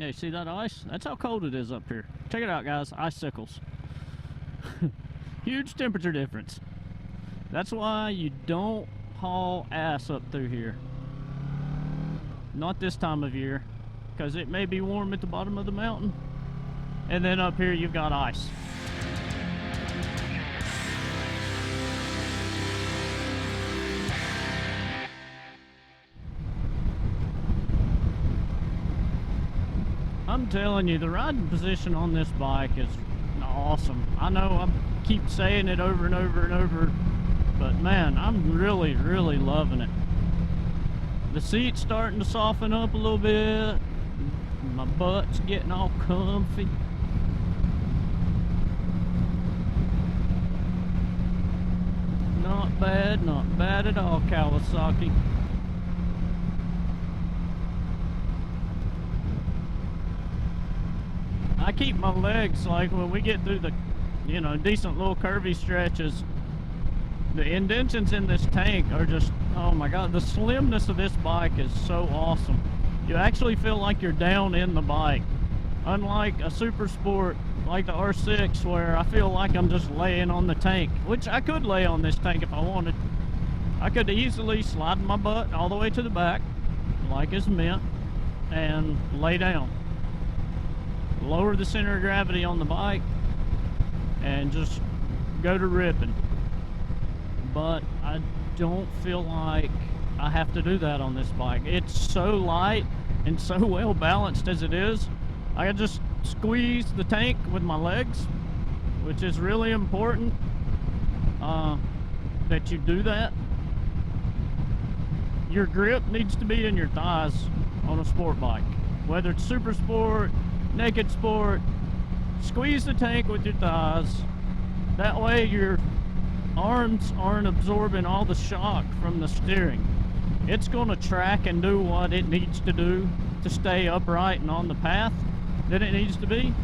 Yeah, you see that ice? That's how cold it is up here. Check it out, guys. Icicles. Huge temperature difference. That's why you don't haul ass up through here. Not this time of year, because it may be warm at the bottom of the mountain, and then up here you've got ice. I'm telling you, the riding position on this bike is awesome. I know I keep saying it over and over and over, but man, I'm really, really loving it. The seat's starting to soften up a little bit. My butt's getting all comfy. Not bad at all, Kawasaki. I keep my legs, like when we get through the, you know, decent little curvy stretches, the indentions in this tank are just, oh my god, the slimness of this bike is so awesome. You actually feel like you're down in the bike. Unlike a super sport like the R6, where I feel like I'm just laying on the tank, which I could lay on this tank if I wanted. I could easily slide my butt all the way to the back, like it's meant, and lay down. Lower the center of gravity on the bike and just go to ripping. But I don't feel like I have to do that on this bike. It's so light and so well balanced as it is. I can just squeeze the tank with my legs, which is really important that you do that. Your grip needs to be in your thighs on a sport bike, whether it's super sport, naked sport. Squeeze the tank with your thighs. That way your arms aren't absorbing all the shock from the steering. It's going to track and do what it needs to do to stay upright and on the path that it needs to be.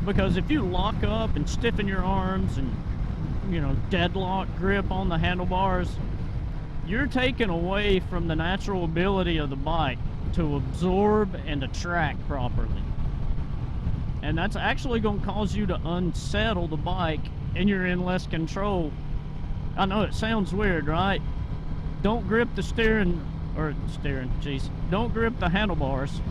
Because if you lock up and stiffen your arms and, you know, deadlock grip on the handlebars, you're taking away from the natural ability of the bike to absorb and to track properly. And that's actually going to cause you to unsettle the bike and you're in less control. I know it sounds weird, right? Don't grip the don't grip the handlebars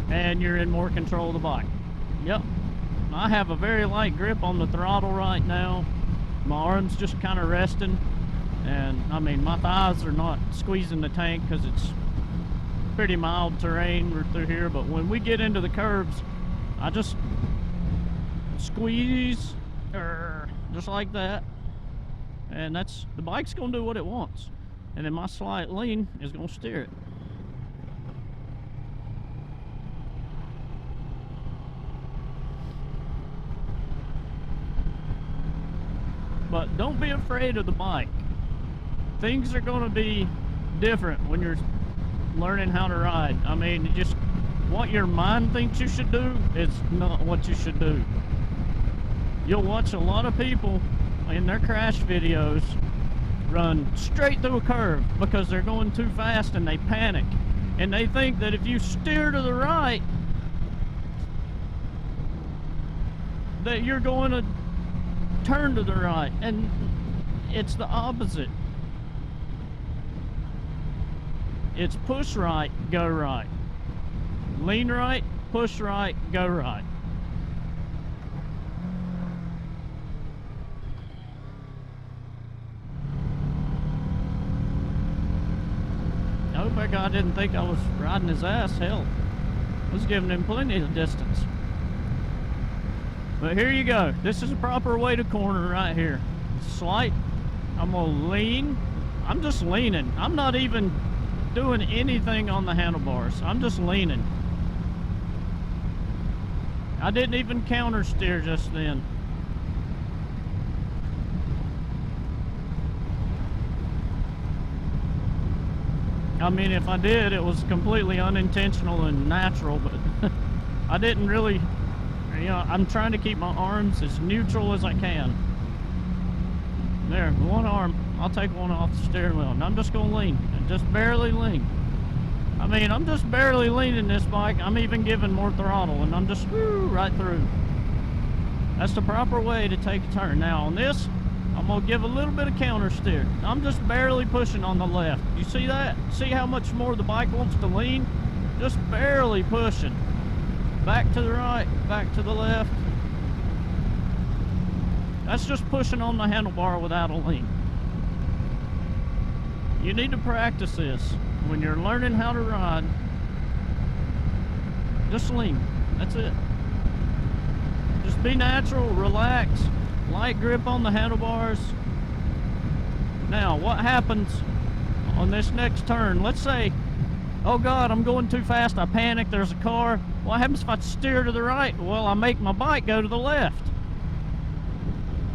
and you're in more control of the bike. Yep, I have a very light grip on the throttle right now. My arms just kind of resting. And I mean, my thighs are not squeezing the tank because it's pretty mild terrain through here. But when we get into the curves, I just squeeze, just like that. And that's, the bike's gonna do what it wants. And then my slight lean is gonna steer it. But don't be afraid of the bike. Things are going to be different when you're learning how to ride. I mean, just what your mind thinks you should do is not what you should do. You'll watch a lot of people in their crash videos run straight through a curve because they're going too fast and they panic. And they think that if you steer to the right, that you're going to turn to the right. And it's the opposite. It's push right, go right. Lean right, push right, go right. I hope that guy didn't think I was riding his ass. Hell, I was giving him plenty of distance. But here you go. This is a proper way to corner right here. Slight. I'm gonna lean. I'm just leaning. I'm not even doing anything on the handlebars. I'm just leaning. I didn't even counter steer just then. I mean, if I did, it was completely unintentional and natural, but I didn't really, you know, I'm trying to keep my arms as neutral as I can. There, one arm. I'll take one off the steering wheel, and I'm just gonna lean, and just barely lean. I mean, I'm just barely leaning this bike. I'm even giving more throttle, and I'm just right through. That's the proper way to take a turn. Now on this, I'm gonna give a little bit of counter steer. I'm just barely pushing on the left. You see that? See how much more the bike wants to lean? Just barely pushing. Back to the right, back to the left. That's just pushing on the handlebar without a lean. You need to practice this. When you're learning how to ride, just lean. That's it. Just be natural, relax, light grip on the handlebars. Now, what happens on this next turn? Let's say, oh God, I'm going too fast, I panic, there's a car. What happens if I steer to the right? Well, I make my bike go to the left.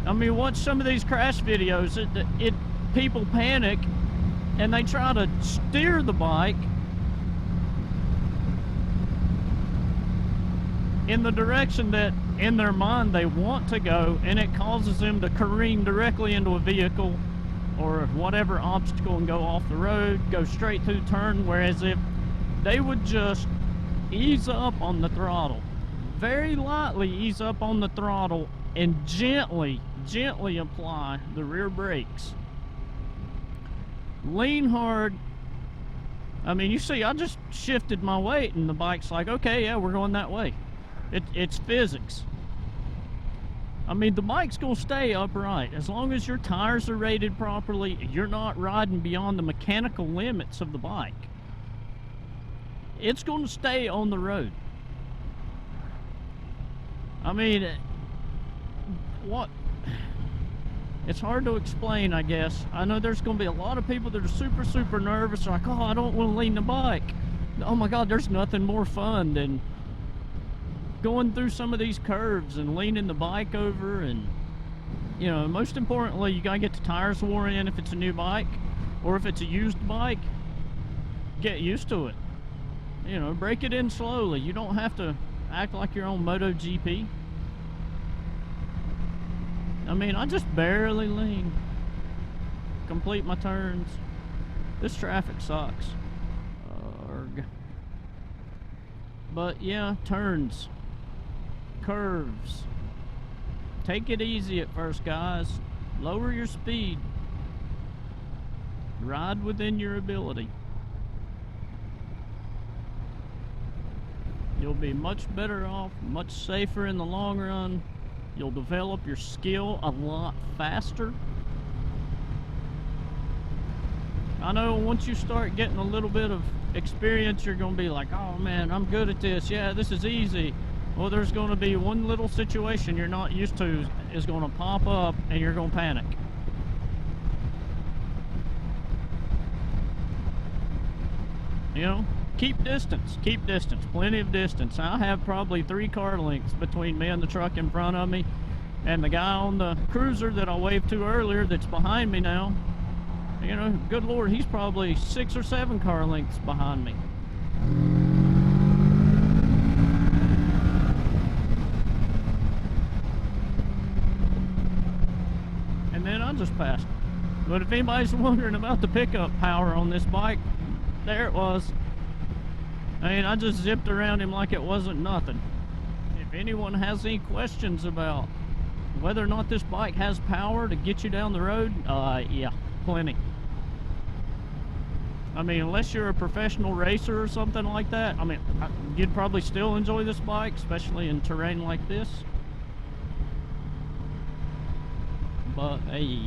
I mean, watch some of these crash videos. People panic and they try to steer the bike in the direction that in their mind they want to go, and it causes them to careen directly into a vehicle or whatever obstacle and go off the road, go straight through the turn. Whereas if they would just ease up on the throttle, very lightly ease up on the throttle, and gently apply the rear brakes, lean hard. I mean, you see, I just shifted my weight and the bike's like, okay, yeah, we're going that way. It's physics. I mean, the bike's gonna stay upright as long as your tires are rated properly. You're not riding beyond the mechanical limits of the bike. It's gonna stay on the road. I mean, what? It's hard to explain, I guess. I know there's going to be a lot of people that are super nervous, like, oh, I don't want to lean the bike. Oh my God, there's nothing more fun than going through some of these curves and leaning the bike over. And, you know, most importantly, you got to get the tires worn in if it's a new bike, or if it's a used bike, get used to it. You know, break it in slowly. You don't have to act like you're on MotoGP. I mean, I just barely lean, complete my turns. This traffic sucks. Arg. But yeah, turns, curves. Take it easy at first, guys. Lower your speed. Ride within your ability. You'll be much better off, much safer in the long run. You'll develop your skill a lot faster. I know once you start getting a little bit of experience, you're going to be like, oh man, I'm good at this. Yeah, this is easy. Well, there's going to be one little situation you're not used to is going to pop up and you're going to panic. You know, keep distance, plenty of distance. I have probably 3 car lengths between me and the truck in front of me, and the guy on the cruiser that I waved to earlier that's behind me now. You know, good Lord, he's probably 6 or 7 car lengths behind me. And then I just passed. But if anybody's wondering about the pickup power on this bike, there it was. I mean, I just zipped around him like it wasn't nothing. If anyone has any questions about whether or not this bike has power to get you down the road, yeah, plenty. I mean, unless you're a professional racer or something like that, I mean, you'd probably still enjoy this bike, especially in terrain like this. But, hey.